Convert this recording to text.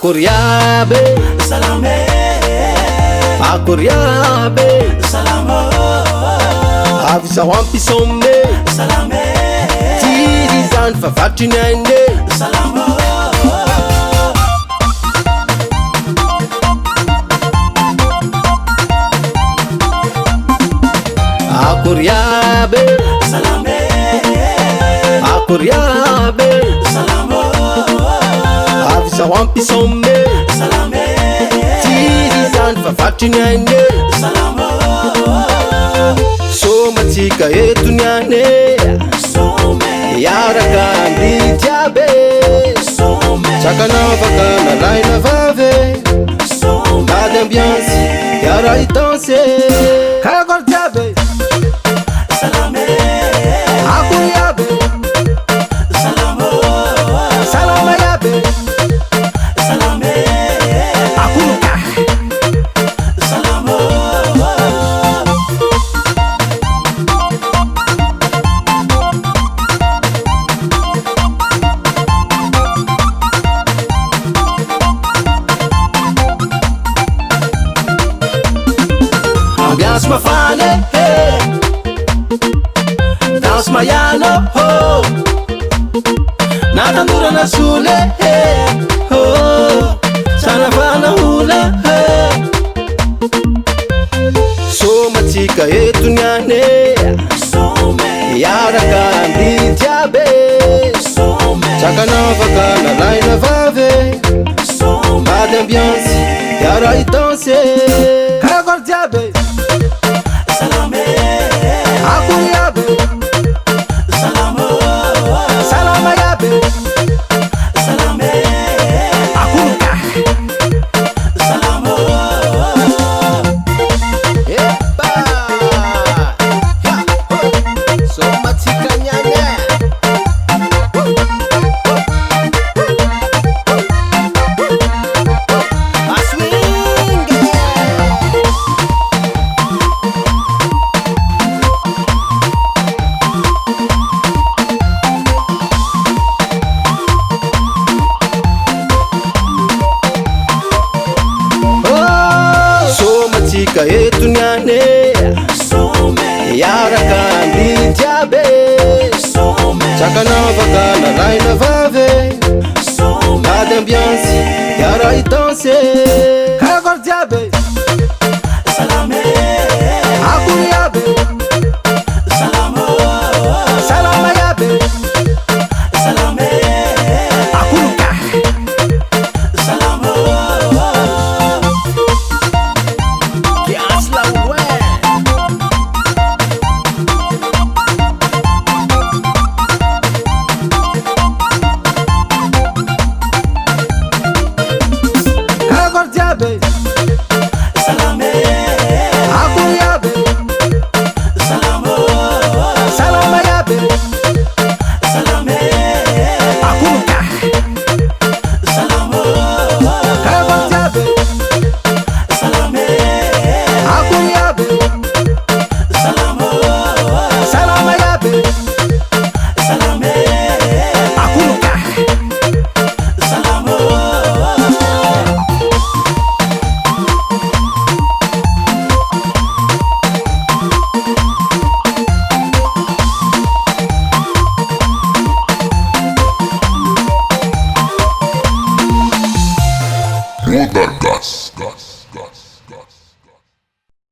Akuriabe Salame Akuriabe Salamo Avisa wampisome Salame Tirizan fafatunende Salamo Akuriabe Salame Akuriabe Salamo Avisa wampisome Salame Tirizan fafatunende Salamo Somatika etuniane Some Yaraka nditiabe Some Chakanavakana laina vave Some Pas d'ambiance, yara y danser Kagor diabe Salame Akuriabe Salamo Salama yabe Salame Akuruka Salamo Ambiance mafane, hey. Danse mayano, oh. Natandura na sule, hey. Oh. Sanavana hula, hey. Somatika etuniane Some Yaraka nditiabe Some Chakanavakana laina vave Some Pas d'ambiance, yara y danser Kagor diabe Salame Akuriabe Salamo Salama yabe Salame Akuruka Salamo Epa Ya ho Somatika nyanya Aswinge Somatika etuniane Some Yaraka nditiabe Some Chakanavakana laina vave Some Pas d'ambiance, yara y danser Kagor diabe Salame Akuriabe Salamo Salama yabe Salame Akuruka Salamo Kiasla we Kagor diabe Salame Akuriabe Salamo Salama yabe Salame Akuruka Salamo Kagor diabe Salame Akuriabe Salamo Salama yabe Salame Akuruka Salamo Muda gas.